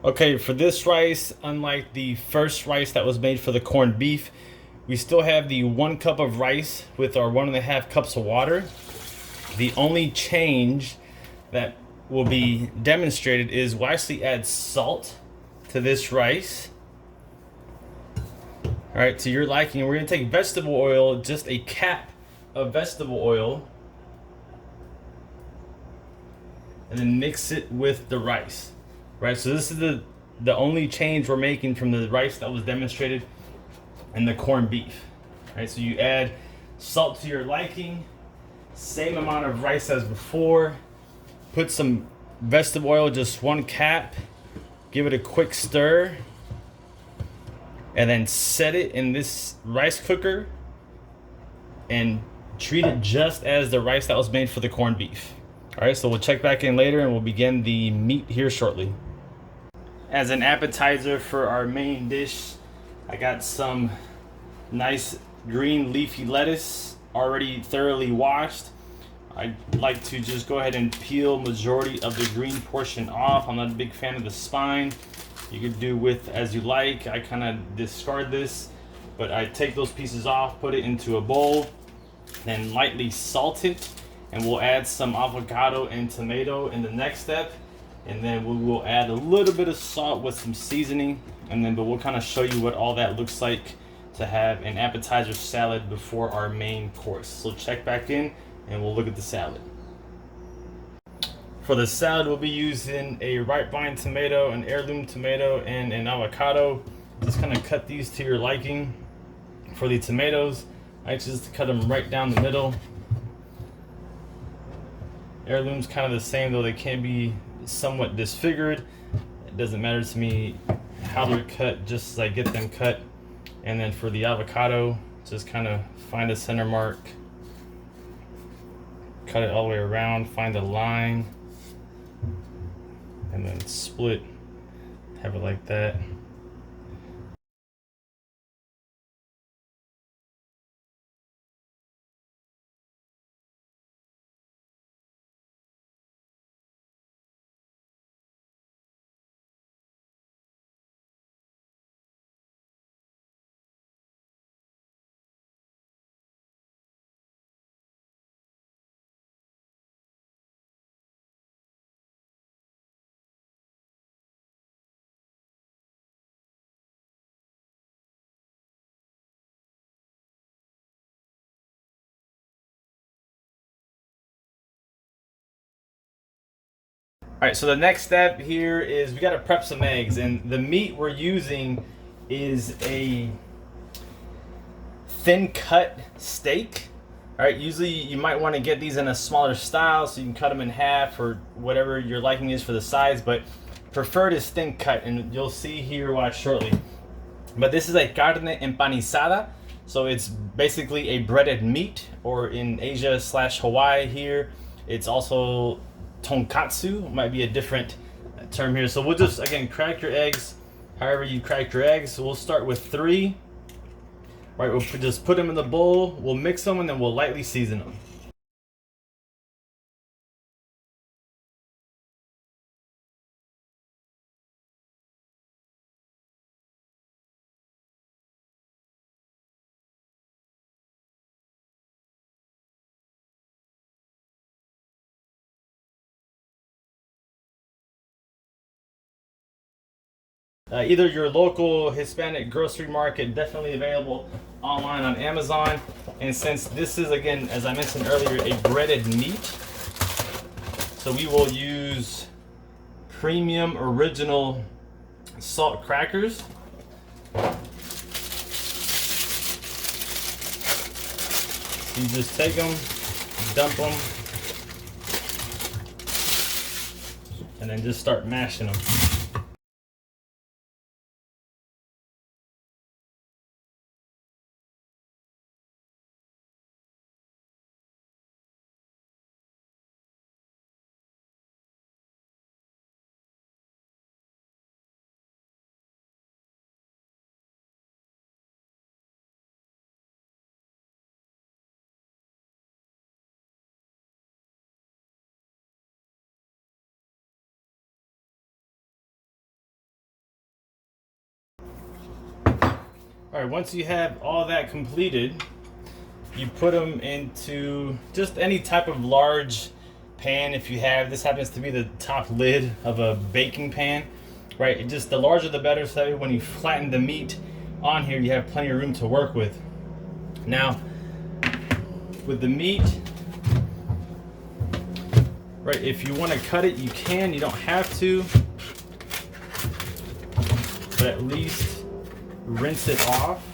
Okay, for this rice, unlike the first rice that was made for the corned beef, we still have the 1 cup of rice with our 1.5 cups of water. The only change that will be demonstrated is we'll actually add salt to this rice. All right, to your liking. We're gonna take vegetable oil, just a cap of vegetable oil, and then mix it with the rice. Right, so this is the only change we're making from the rice that was demonstrated in the corned beef. Right, so you add salt to your liking, same amount of rice as before. Put some vegetable oil, just 1 cap. Give it a quick stir, and then set it in this rice cooker and treat it just as the rice that was made for the corned beef. All right, so we'll check back in later and we'll begin the meat here shortly. As an appetizer for our main dish, I got some nice green leafy lettuce already thoroughly washed. I like to just go ahead and peel majority of the green portion off. I'm not a big fan of the spine. You could do with as you like. I kind of discard this, but I take those pieces off, put it into a bowl, then lightly salt it, and we'll add some avocado and tomato in the next step. And then we will add a little bit of salt with some seasoning, but we'll kind of show you what all that looks like to have an appetizer salad before our main course. So check back in and we'll look at the salad. For the salad, we'll be using a ripe vine tomato, an heirloom tomato, and an avocado. Just kind of cut these to your liking. For the tomatoes, I just cut them right down the middle. Heirloom's kind of the same, though they can be somewhat disfigured. It doesn't matter to me how they're cut, just as I get them cut. And then for the avocado, just kind of find a center mark, cut it all the way around, find a line, and then split, have it like that. All right, so the next step here is we got to prep some eggs, and the meat we're using is a thin cut steak. All right, usually you might want to get these in a smaller style so you can cut them in half or whatever your liking is for the size, but preferred is thin cut, and you'll see here watch shortly. But this is a carne empanizada, so it's basically a breaded meat, or in Asia / Hawaii here, it's also tonkatsu, might be a different term here. So we'll just, again, crack your eggs however you crack your eggs. So we'll start with 3. Right, we'll just put them in the bowl, we'll mix them, and then we'll lightly season them. Either your local Hispanic grocery market, definitely available online on Amazon. And since this is, again, as I mentioned earlier, a breaded meat, so we will use premium original salt crackers. So you just take them, dump them, and then just start mashing them. All right, once you have all that completed, you put them into just any type of large pan. If you have, this happens to be the top lid of a baking pan, right? It just, the larger the better, so that when you flatten the meat on here, you have plenty of room to work with. Now, with the meat, right, if you want to cut it, you can. You don't have to, but at least rinse it off.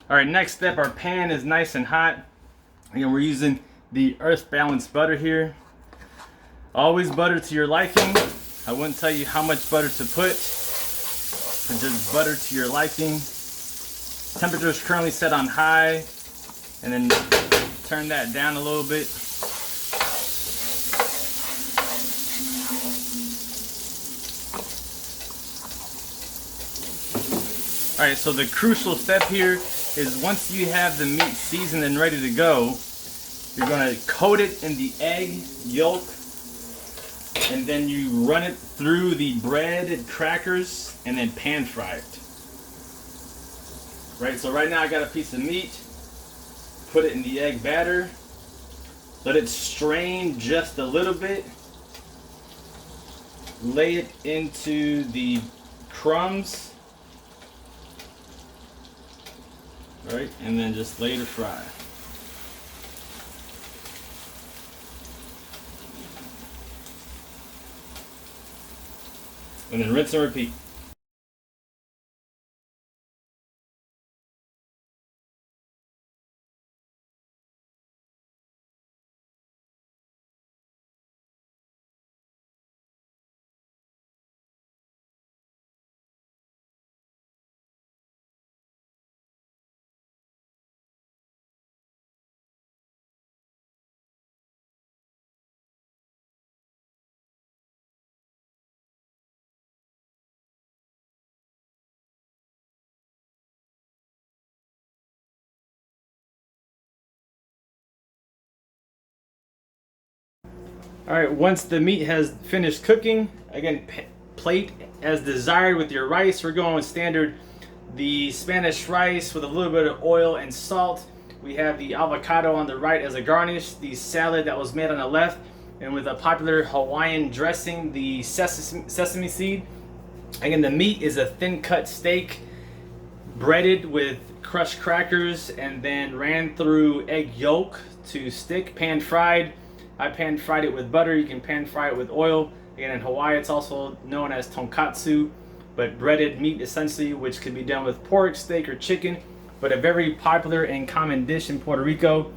All right, next step, our pan is nice and hot. Again, we're using the Earth Balance butter here. Always butter to your liking. I wouldn't tell you how much butter to put, but just butter to your liking. Temperature is currently set on high, and then turn that down a little bit. All right, so the crucial step here is once you have the meat seasoned and ready to go, you're gonna coat it in the egg yolk, and then you run it through the bread and crackers and then pan fry it. Right, so right now I got a piece of meat, put it in the egg batter, let it strain just a little bit, lay it into the crumbs, right, and then just lay to fry. And then rinse and repeat. All right, once the meat has finished cooking, again, plate as desired with your rice. We're going with standard, the Spanish rice with a little bit of oil and salt. We have the avocado on the right as a garnish, the salad that was made on the left, and with a popular Hawaiian dressing, the sesame seed. Again, the meat is a thin cut steak, breaded with crushed crackers, and then ran through egg yolk to stick, pan fried. I pan fried it with butter. You can pan fry it with oil. Again, in Hawaii, it's also known as tonkatsu, but breaded meat essentially, which can be done with pork, steak, or chicken, but a very popular and common dish in Puerto Rico.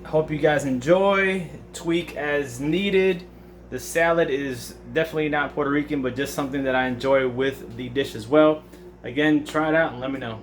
Hope you guys enjoy. Tweak as needed. The salad is definitely not Puerto Rican, but just something that I enjoy with the dish as well. Again, try it out and let me know.